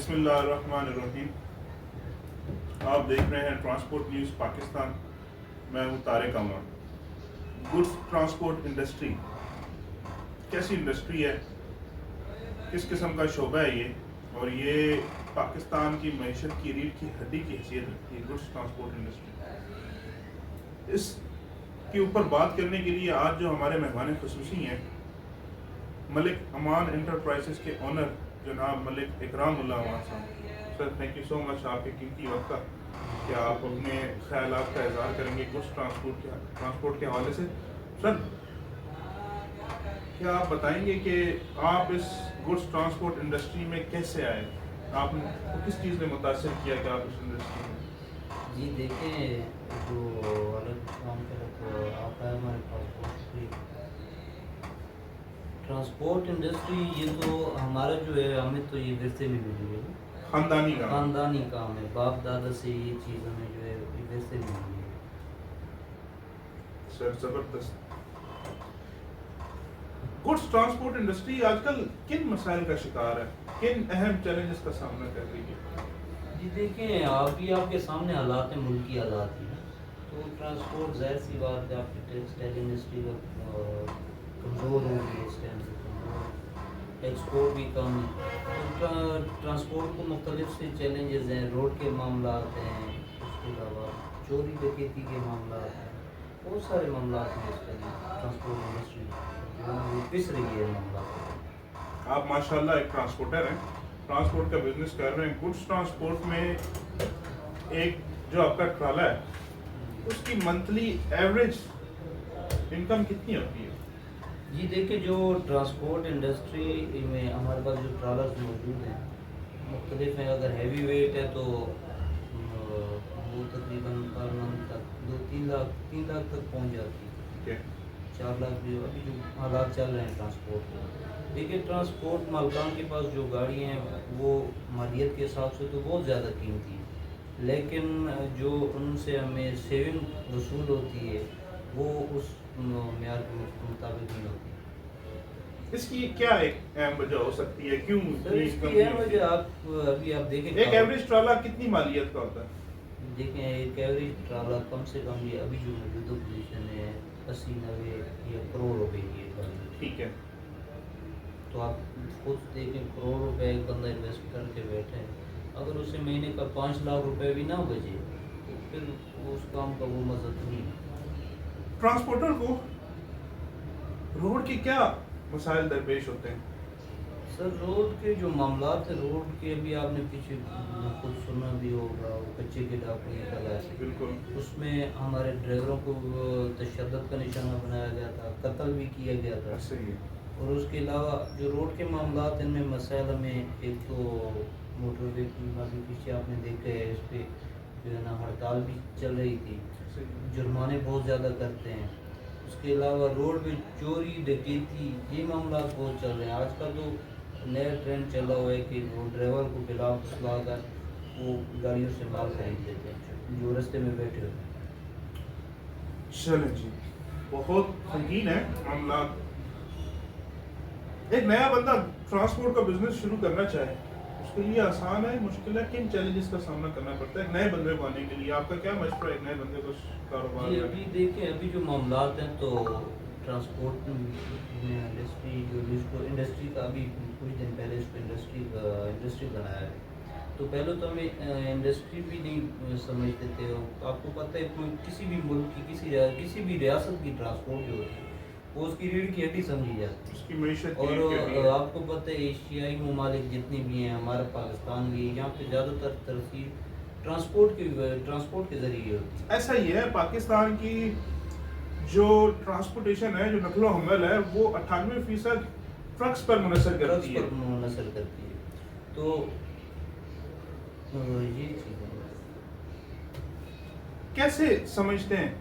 بسم اللہ الرحمن الرحیم. آپ دیکھ رہے ہیں ٹرانسپورٹ نیوز پاکستان. میں ہوں طارق عمر. گڈس ٹرانسپورٹ انڈسٹری کیسی انڈسٹری ہے, کس قسم کا شعبہ ہے یہ, اور یہ پاکستان کی معیشت کی ریڑھ کی ہڈی کی حیثیت رکھتی ہے گڈس ٹرانسپورٹ انڈسٹری. اس کے اوپر بات کرنے کے لیے آج جو ہمارے مہمان خصوصی ہیں, ملک امان انٹرپرائزز کے آنر جناب ملک اکرام اللہ امان صاحب. سر تھینک یو سو مچ آپ کے قیمتی وقت کا کہ آپ اپنے خیالات کا اظہار کریں گے گڈس ٹرانسپورٹ کے حوالے سے. سر کیا آپ بتائیں گے کہ آپ اس گڈس ٹرانسپورٹ انڈسٹری میں کیسے آئے, آپ نے کس چیز نے متاثر کیا کہ آپ اس انڈسٹری میں؟ جی دیکھیں, جو الگ کام کرے تو آپ ہے ہمارے ٹرانسپورٹ انڈسٹری, یہ تو ہمارا جو ہے ہمیں تو یہ ورثے میں ملی ہے, خاندانی کام ہے, باپ دادا سے یہ چیز ہمیں جو ہے ورثے میں ملی ہے. سر زبردست. گڈس ٹرانسپورٹ انڈسٹری آج کل کن مسائل کا شکار ہے, کن اہم چیلنجز کا سامنا کر رہی ہے؟ جی دیکھیں, آپ کے سامنے حالات ہیں, ملکی حالات ہیں. تو ٹرانسپورٹ ظاہر سی بات ہے, آپ کی ٹیکسٹائل انڈسٹری کا کمزور ہو گئی اس ٹائم سے, ایکسپورٹ بھی کم ہے. تو ٹرانسپورٹ کو مختلف سے چیلنجز ہیں, روڈ کے معاملات ہیں, اس کے علاوہ چوری ڈکیتی کے معاملات ہیں, بہت سارے معاملات ہیں اس کے لیے ٹرانسپورٹ انڈسٹری جو پس رہی ہے معاملات. آپ ماشاءاللہ ایک ٹرانسپورٹر ہیں, ٹرانسپورٹ کا بزنس کر رہے ہیں. گڈس ٹرانسپورٹ میں ایک جو آپ کا ٹرالا ہے, اس کی منتھلی ایوریج انکم کتنی ہوتی ہے؟ جی دیکھیں, جو ٹرانسپورٹ انڈسٹری میں ہمارے پاس جو ٹرالرز موجود ہیں مختلف ہیں. اگر ہیوی ویٹ ہے تو وہ تقریباً پر منتھ تک 3 لاکھ تک پہنچ جاتی ہے. 4 لاکھ بھی ابھی جو حالات چل رہے ہیں ٹرانسپورٹ کے. دیکھیے, ٹرانسپورٹ مالکان کے پاس جو گاڑیاں ہیں وہ مالیت کے حساب سے تو بہت زیادہ قیمتی ہے, لیکن جو ان سے ہمیں سیونگ وصول ہوتی ہے وہ اس معیار کے مطابق نہیں ہوتی. اس کی کیا ایک اہم وجہ ہو سکتی ہے, کیوں اس کی اہم وجہ ابھی آپ دیکھیں, ایک ایوریج ٹرالا کتنی مالیت کا ہوتا ہے؟ دیکھیں, ایک ایوریج ٹرالا کم سے کم یہ ابھی جو موجودہ پوزیشن ہے 80-90 یا کروڑ روپے کی ہے. ٹھیک ہے, تو آپ خود دیکھیں, کروڑ روپے ایک بندہ انویسٹ کر کے بیٹھے, اگر اسے مہینے کا 5 لاکھ روپے بھی نہ بچے تو پھر اس کام کا وہ مزہ نہیں ہے. ٹرانسپورٹر کو روڈ کے کیا مسائل درپیش ہوتے ہیں؟ سر, روڈ کے جو معاملات ہیں, روڈ کے ابھی آپ نے پیچھے خود سنا بھی ہوگا, وہ کچے کے ڈاکو نکل آئے. بالکل. اس میں ہمارے ڈرائیوروں کو تشدد کا نشانہ بنایا گیا تھا, قتل بھی کیا گیا تھا. صحیح ہے. اور اس کے علاوہ جو روڈ کے معاملات ان میں مسائل ہمیں, ایک تو موٹر وے کی ابھی پیچھے آپ نے دیکھا ہے, اس پہ جو ہے نا ہڑتال بھی چل رہی تھی, جرمانے بہت زیادہ کرتے ہیں. اس کے علاوہ روڈ پہ چوری ڈکیتی یہ معاملات بہت چل رہے ہیں. آج کل تو نیا ٹرینڈ چلا ہوا ہے کہ وہ ڈرائیور کو بلا پھسلا کر وہ گاڑیوں سے مال خرید لیتے ہیں جو رستے میں بیٹھے ہوتے ہیں. چلیں جی, بہت سنگین ہے معاملات. ایک نیا بندہ ٹرانسپورٹ کا بزنس شروع کرنا چاہے, اس کے لیے آسان ہے, مشکل ہے, کن چیلنجز کا سامنا کرنا پڑتا ہے ایک نئے بندے کو آنے کے لیے؟ آپ کا کیا مشورہ ہے ایک نئے بندے کو کاروبار میں؟ ابھی دیکھیں, ابھی جو معاملات ہیں تو ٹرانسپورٹ انڈسٹری جو اس کو انڈسٹری کا ابھی کچھ دن پہلے اس کو انڈسٹری بنایا ہے, تو پہلے تو ہمیں انڈسٹری بھی نہیں سمجھتے تھے. آپ کو پتہ ہے کوئی کسی بھی ملک کی کسی بھی ریاست کی ٹرانسپورٹ جو ہوتی ہے وہ اس کی ریڑھ کی ہڈی سمجھی جاتی ہے, اس کی معیشت. اور آپ کو پتہ ہے ایشیائی ممالک جتنے بھی ہیں, ہمارا پاکستان بھی, یہاں پہ زیادہ تر ترقی ٹرانسپورٹ کے ذریعے ہوتی ہے. ایسا ہی ہے, پاکستان کی جو ٹرانسپورٹیشن ہے, جو نقل و حمل ہے, وہ 98% ٹرکس پر منحصر کرتی ہے. تو یہ چیز ہے. کیسے سمجھتے ہیں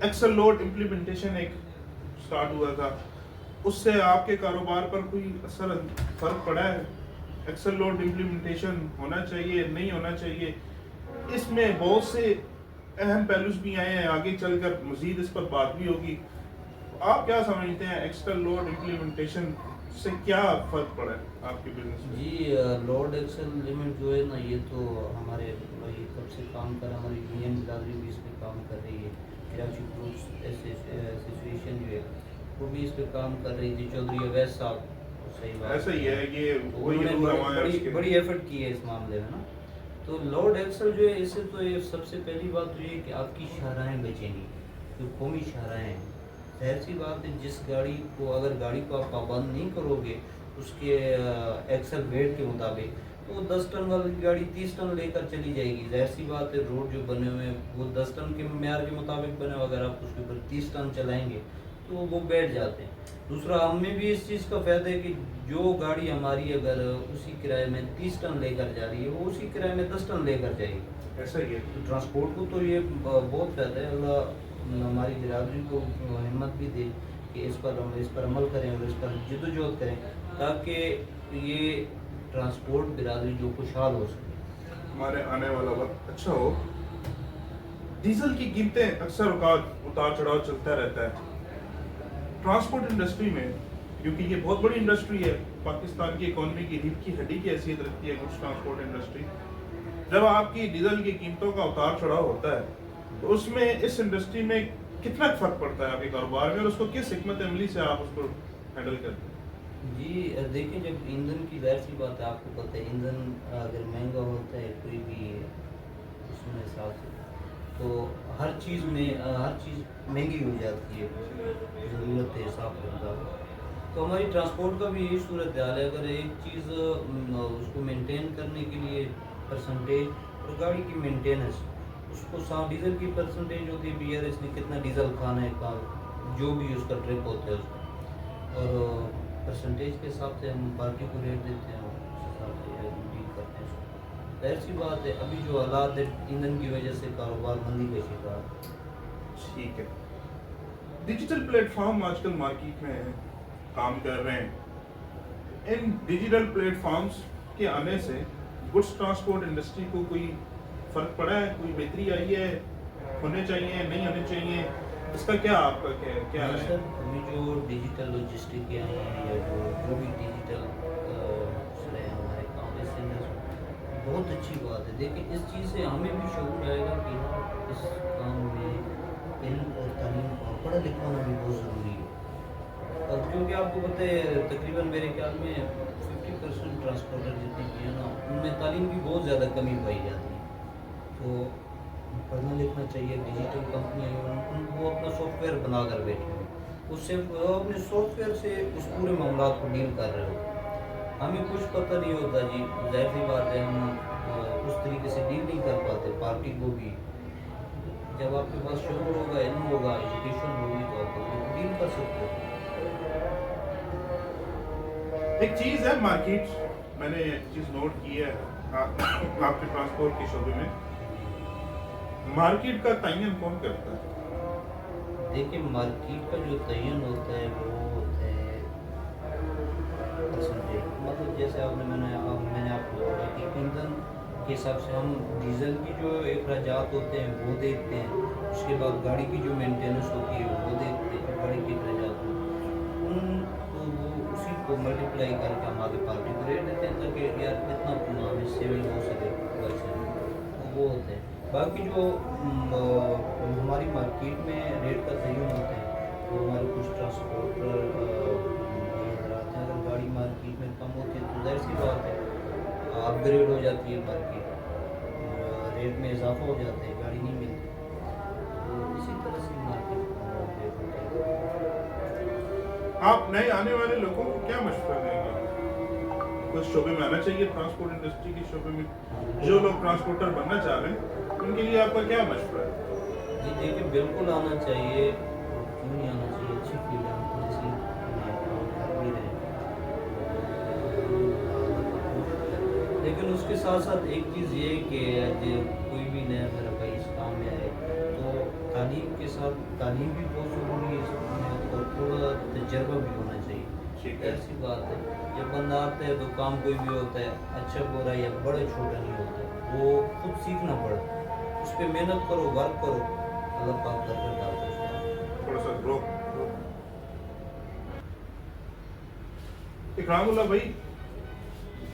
ایکسل لوڈ امپلیمنٹیشن ایک سٹارٹ ہوا تھا, اس سے آپ کے کاروبار پر کوئی فرق پڑا ہے؟ ایکسل لوڈ امپلیمنٹیشن ہونا چاہیے, نہیں ہونا چاہیے؟ اس میں بہت سے اہم پہلوز بھی آئے ہیں, آگے چل کر مزید اس پر بات بھی ہوگی. آپ کیا سمجھتے ہیں ایکسل لوڈ امپلیمنٹیشن سے کیا فرق پڑا ہے آپ کے بزنس میں؟ جی لارڈ ایکسل لمٹ جو ہے نا یہ تو ہمارے بھائی کب سے کام کر رہا ہے، ہماری یونین برادری بھی اس پہ کام کر رہی ہے، کراچی فروٹس ایسوسیشن جو ہے وہ بھی اس پہ کام کر رہی تھی، چودھری اویس صاحب صحیح بات ایسا ہی ہے، یہ تو وہی انہوں نے رہنما ہے اس کے۔ بڑی ایفرٹ کی ہے اس معاملے میں نا۔ تو لارڈ ایکسل جو ہے اس سے تو یہ سب سے پہلی بات تو یہ ہے کہ آپ کی شاہراہیں بچیں گی، جو قومی شاہراہیں ہیں، ظاہر سی بات ہے جس گاڑی کو اگر گاڑی کو آپ پابند نہیں کرو گے اس کے ایکسل ویٹ کے مطابق تو وہ 10 ٹن والی گاڑی 30 ٹن لے کر چلی جائے گی، ظاہر سی بات ہے روڈ جو بنے ہوئے ہیں وہ 10 ٹن کے معیار کے مطابق بنے، اگر آپ اس کے اوپر 30 ٹن چلائیں گے تو وہ بیٹھ جاتے ہیں۔ دوسرا ہمیں بھی اس چیز کا فائدہ ہے کہ جو گاڑی ہماری اگر اسی کرائے میں 30 ٹن لے کر جا رہی ہے وہ اسی کرائے میں 10 ٹن لے کر جائے گی، ایسا ہی ہے۔ تو ٹرانسپورٹ کو تو یہ بہت فائدہ ہے۔ اللہ ہماری برادری کو ہمت بھی دے کہ اس پر عمل کریں اور اس پر جد و جہد کریں تاکہ یہ ٹرانسپورٹ برادری جو خوشحال ہو سکے، ہمارے آنے والا وقت اچھا ہو۔ ڈیزل کی قیمتیں اکثر اوقات اتار چڑھاؤ چلتا رہتا ہے۔ ٹرانسپورٹ انڈسٹری میں کیونکہ یہ بہت بڑی انڈسٹری ہے، پاکستان کی اکانومی کی ریڑھ کی ہڈی کی حیثیت رکھتی ہے گڈس ٹرانسپورٹ انڈسٹری، جب آپ کی ڈیزل کی قیمتوں کا اتار چڑھاؤ ہوتا ہے تو اس میں اس انڈسٹری میں کتنا فرق پڑتا ہے آپ کے کاروبار میں، اور اس کو کس حکمت عملی سے آپ اس کو ہینڈل کرتے ہیں؟ جی دیکھیں جب ایندھن کی ظاہر سی بات ہے آپ کو پتہ ہے ایندھن اگر مہنگا ہوتا ہے کوئی بھی اس میں حساب سے تو ہر چیز مہنگی ہو جاتی ہے ضرورت ہے حساب کے مطابق۔ تو ہماری ٹرانسپورٹ کا بھی یہی صورت حال ہے، اگر ایک چیز اس کو مینٹین کرنے کے لیے پرسنٹیج اور گاڑی کی مینٹیننس اس کو ڈیزل کی پرسنٹیج ہوتی ہے بھی یار اس نے کتنا ڈیزل کھانا ہے جو بھی اس کا ٹرپ ہوتا ہے اس کا، اور پرسنٹیج کے حساب سے ہم پارٹی کو ریٹ دیتے ہیں اور اس حساب سے ڈیل کرتے ہیں۔ ظاہر سی بات ہے ابھی جو حالات ہے ایندھن کی وجہ سے کاروبار مندی کا شکار۔ ٹھیک ہے، ڈیجیٹل پلیٹ فارم آج کل مارکیٹ میں کام کر رہے ہیں، ان ڈیجیٹل پلیٹ فارمز کے آنے سے گڈس ٹرانسپورٹ انڈسٹری کو کوئی فرق پڑا ہے، کوئی بہتری آئی ہے، ہونے چاہیے نہیں ہونے چاہیے، اس کا کیا آپ کا کیا ہے؟ سر ابھی جو ڈیجیٹل لاجسٹک کے آئے ہیں یا جو بھی ڈیجیٹل مسئلے ہیں ہمارے کام اس سے بہت اچھی بات ہے۔ دیکھیں اس چیز سے ہمیں بھی شعور آئے گا کہ اس کام میں علم اور تعلیم اور پڑھا لکھا ہونا بھی بہت ضروری ہے، اور کیونکہ آپ کو پتہ ہے تقریباً میرے خیال میں 50% ٹرانسپورٹر جتنے بھی ہیں نا ان میں تعلیم کی بہت زیادہ کمی پائی جاتی ہے، تو پڑھنا لکھنا چاہیے۔ ڈیجیٹل کمپنیاں ان کو اپنا سافٹ ویئر بنا کر بیٹھے ہیں، اس سے اپنے سافٹ ویئر سے اس پورے معاملات کو ڈیل کر رہے ہو، ہمیں کچھ پتہ نہیں ہوتا جی، ظاہر سی بات ہے ہم اس طریقے سے ڈیل نہیں کر پاتے۔ پارٹی کو بھی جب آپ کے پاس شعور ہوگا، علم ہوگا، ایجوکیشن ہوگی تو آپ ڈیل کر سکتے ہو۔ ایک چیز ہے مارکیٹ، میں نے ایک چیز نوٹ کی ہے آپ کے ٹرانسپورٹ کے شعبے میں، مارکیٹ کا تعین کون کرتا ہے؟ دیکھیں مارکیٹ کا جو تعین ہوتا ہے وہ ہوتا ہے پرسنٹیج، مطلب جیسے میں نے آپ کو بولا کہ ایندھن کے حساب سے ہم ڈیزل کی جو اخراجات ہوتے ہیں وہ دیکھتے ہیں، اس کے بعد گاڑی کی جو مینٹیننس ہوتی ہے وہ دیکھتے ہیں، گاڑی کے اخراجات ان کو وہ اسی کو ملٹیپلائی کر کے ہم آگے پارٹی کو ریٹ دیتے ہیں تاکہ یار کتنا ہمیں سیونگ ہو سکے گھر سے، وہ ہوتے ہیں۔ باقی جو ہماری مارکیٹ میں ریٹ کا تعین ہوتا ہے وہ ہمارے کچھ ٹرانسپورٹر بھائی حضرات ہیں، اگر گاڑی مارکیٹ میں کم ہوتی ہے تو ظاہر سی بات ہے اپ گریڈ ہو جاتی ہے مارکیٹ، ریٹ میں اضافہ ہو جاتا ہے، گاڑی نہیں ملتی، تو اسی طرح سے مارکیٹ ریٹ ہوتا ہے۔ آپ نئے آنے والے لوگوں کو کیا مشورہ دیں گے؟ کچھ شعبے میں آنا چاہیے ٹرانسپورٹ انڈسٹری کے شعبے میں، جو لوگ ٹرانسپورٹر بننا چاہ رہے ہیں ان کے لیے آپ کا کیا مشورہ ہے؟ جی دیکھیں بالکل آنا چاہیے، کیوں نہیں آنا چاہیے، اچھی فیلڈ ہے، ہم اسی میں کام کر بھی رہے ہیں، لیکن اس کے ساتھ ساتھ ایک چیز یہ ہے کہ کوئی بھی نیا میرا بھائی اس کام میں آئے تو تعلیم کے ساتھ تعلیم بھی بہت ضروری ہے اس میں، اور تھوڑا تجربہ بھی ہونا چاہیے۔ ایسی بات ہے جب بندہ آتا ہے تو کام کوئی بھی ہوتا ہے اچھا برا یا بڑا چھوٹا نہیں ہوتا، وہ خود سیکھنا پڑتا ہے، اس پہ محنت کرو، ورک کرو، اللہ پاک برکت ڈالتا ہے۔ تھوڑا سا گرو اکرام اللہ بھائی،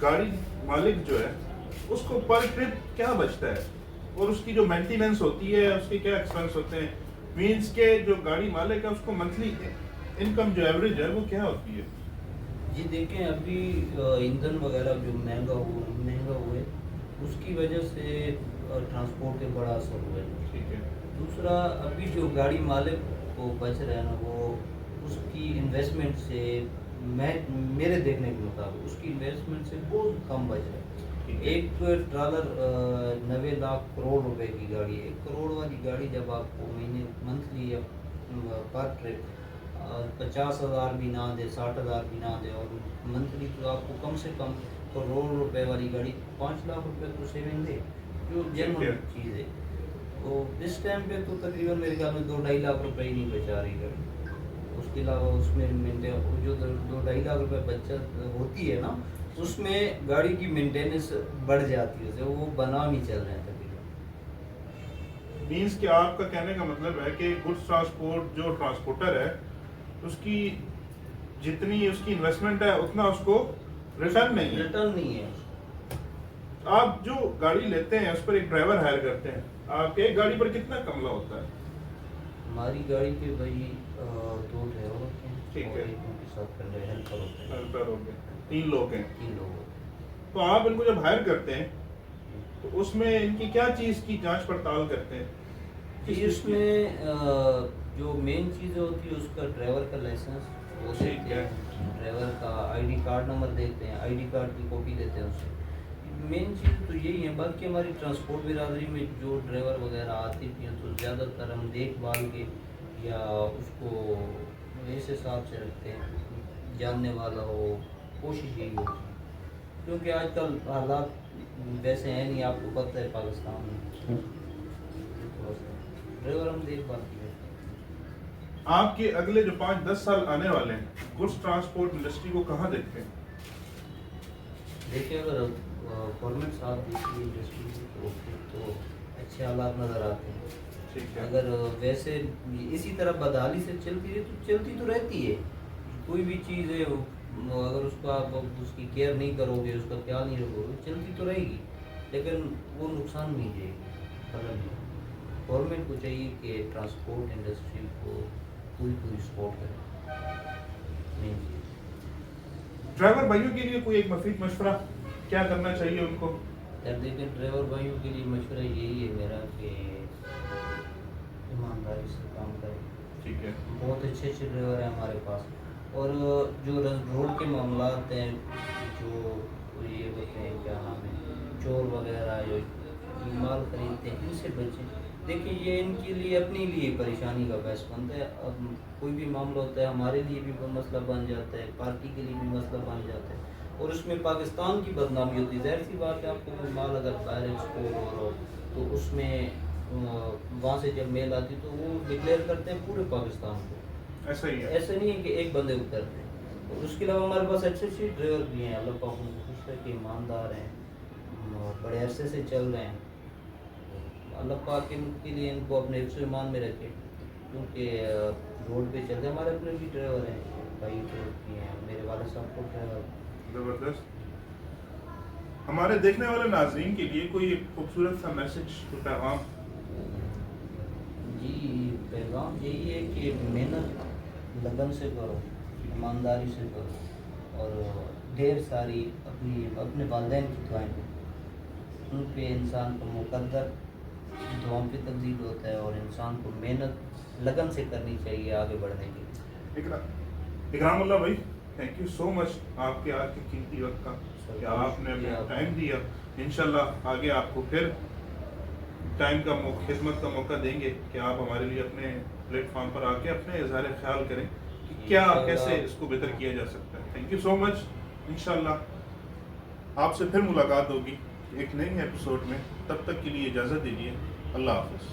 گاڑی مالک جو ہے اس کو پر ٹرپ کیا بچتا ہے اور اس کی جو مینٹیننس ہوتی ہے اس کے کیا ایکسپینس ہوتے ہیں؟ مینس کے جو گاڑی مالک ہے اس کو منتھلی انکم جو ایوریج ہے وہ کیا ہوتی ہے؟ جی دیکھیں ابھی ایندھن وغیرہ جو مہنگا ہوا ہے اس کی وجہ سے ٹرانسپورٹ پہ بڑا اثر ہوا ہے. ٹھیک ہے. دوسرا ابھی جو گاڑی مالک کو بچ رہا ہے نا وہ اس کی انویسٹمنٹ سے میرے دیکھنے کے مطابق اس کی انویسٹمنٹ سے بہت کم بچ رہا ہے. ایک ٹرالر 90 لاکھ کروڑ روپے کی گاڑی ہے. 1 کروڑ والی گاڑی جب آپ کو مہینے منتھلی یا پر ٹرپ 50,000 بھی نہ دے 60,000 بھی نہ دے اور منتھلی تو آپ کو کم سے کم کروڑ روپے والی گاڑی 5 لاکھ روپے تو سیونگ دے جو جنرل چیز ہے. تو اس ٹائم پہ تو تقریباً میرے خیال میں 2-2.5 لاکھ روپے ہی نہیں بچا رہی گاڑی. اس کے علاوہ اس میں جو 2-2.5 لاکھ روپے بچت ہوتی ہے نا اس میں گاڑی کی مینٹیننس بڑھ جاتی ہے. وہ بنا نہیں چل رہے ہیں تقریباً. مینس کہ آپ کا کہنے کا مطلب ہے کہ گڈس ٹرانسپورٹ جو ٹرانسپورٹر ہے اس کی جتنی اس کی انویسٹمنٹ ہے اتنا اس کو ریٹرن نہیں ہے. آپ جو گاڑی لیتے ہیں اس پر ایک ڈرائیور ہائر کرتے ہیں, آپ کے ایک گاڑی پر کتنا کملہ ہوتا ہے؟ ہماری گاڑی پہ بھائی 2 ڈرائیور ہوتے ہیں. ٹھیک ہے. ان کے ساتھ ہیلپر ہوتے ہیں. ہیلپر ہو گئے 3 لوگ ہیں. 3 لوگ ہوتے ہیں. تو آپ ان کو جب ہائر کرتے ہیں تو اس میں ان کی کیا چیز کی جانچ پڑتال کرتے ہیں؟ اس میں جو مین چیز ہوتی ہے اس کا ڈرائیور کا لائسنس وہ دیکھتے ہیں, ڈرائیور کا ID کارڈ نمبر دیکھتے ہیں, ID کارڈ کی کاپی دیتے ہیں اسے. مین چیز تو یہی ہے. باقی ہماری ٹرانسپورٹ برادری میں جو ڈرائیور وغیرہ آتی تھی تو زیادہ تر ہم دیکھ بھال کے یا اس کو اس حساب سے رکھتے ہیں جاننے والا ہو. کوشش یہی ہوتی ہے کیونکہ آج کل حالات ویسے ہیں نہیں, آپ کو پتہ ہے پاکستان میں ڈرائیور ہم دیکھ بھال کی. آپ کے اگلے جو 5-10 سال آنے والے ہیں گڈس ٹرانسپورٹ انڈسٹری کو کہاں دیکھتے ہیں؟ دیکھیں اگر گورنمنٹ ساتھ دیتی ہے انڈسٹری تو اچھے حالات نظر آتے ہیں. ٹھیک ہے. اگر ویسے اسی طرح بدحالی سے چلتی رہے تو چلتی تو رہتی ہے. کوئی بھی چیز ہے اگر اس کو آپ اس کی کیئر نہیں کرو گے, اس کا خیال نہیں رکھو گے, چلتی تو رہے گی لیکن وہ نقصان نہیں دے گی. گورنمنٹ کو چاہیے کہ ٹرانسپورٹ انڈسٹری کو پوری سپورٹ کرے. ڈرائیور بھائیوں کے لیے کوئی ایک مفید مشورہ کیا کرنا چاہیے ان کو؟ یار دیکھیں ڈرائیور بھائیوں کے لیے مشورہ یہی ہے میرا کہ ایمانداری سے کام کریں. ٹھیک ہے. بہت اچھے ڈرائیور ہیں ہمارے پاس. اور جو روڈ کے معاملات ہیں جو یہ ہوتے ہیں کیا نام ہے چور وغیرہ جو مال خریدتے ہیں ان سے بچیں. دیکھیں یہ ان کے لیے اپنے لیے پریشانی کا باعث بنتا ہے. اب کوئی بھی معاملہ ہوتا ہے ہمارے لیے بھی مسئلہ بن جاتا ہے, پارٹی کے لیے بھی مسئلہ بن جاتا ہے اور اس میں پاکستان کی بدنامی ہوتی ہے. ظاہر سی بات ہے آپ کو کوئی مال اگر باہر ایکسپورٹ ہو رہا ہو تو اس میں وہاں سے جب میل آتی تو وہ ڈکلیئر کرتے ہیں پورے پاکستان کو. ایسا ہی ہے, ایسا نہیں ہے کہ ایک بندے کو کرتے ہیں. اور اس کے علاوہ ہمارے پاس اچھے ڈرائیور بھی ہیں. اللہ پاک ان کو خوش ہے کہ ایماندار ہیں, بڑے عرصے سے چل رہے ہیں. اللہ پاک ان کے لیے ان کو اپنے حفظ و ایمان میں رکھے کیونکہ روڈ پہ چلتے ہمارے اپنے بھی ڈرائیور ہیں, بھائی بھی ہیں, میرے والد صاحب کو ڈرائیور. زبردست. ہمارے دیکھنے والے ناظرین کے لیے کوئی خوبصورت سا میسج, کوئی پیغام؟ جی پیغام یہی ہے کہ محنت لگن سے کرو, ایمانداری سے کرو اور ڈھیر ساری اپنے والدین کی دعائیں دو. ان پہ انسان کو مقدر دعاؤں پہ تبدیل ہوتا ہے اور انسان کو محنت لگن سے کرنی چاہیے آگے بڑھنے کے لیے. اکرام اللہ بھائی, تھینک یو سو مچ آپ کے آج کے قیمتی وقت کا کہ آپ نے اپنا ٹائم دیا. انشاءاللہ آگے آپ کو پھر ٹائم کا خدمت کا موقع دیں گے کہ آپ ہمارے لیے اپنے پلیٹ فارم پر آ کے اپنے اظہار خیال کریں کہ کیا کیسے اس کو بہتر کیا جا سکتا ہے. تھینک یو سو مچ. انشاءاللہ آپ سے پھر ملاقات ہوگی ایک نئی ایپیسوڈ میں. تب تک کے لیے اجازت دیجیے. اللہ حافظ.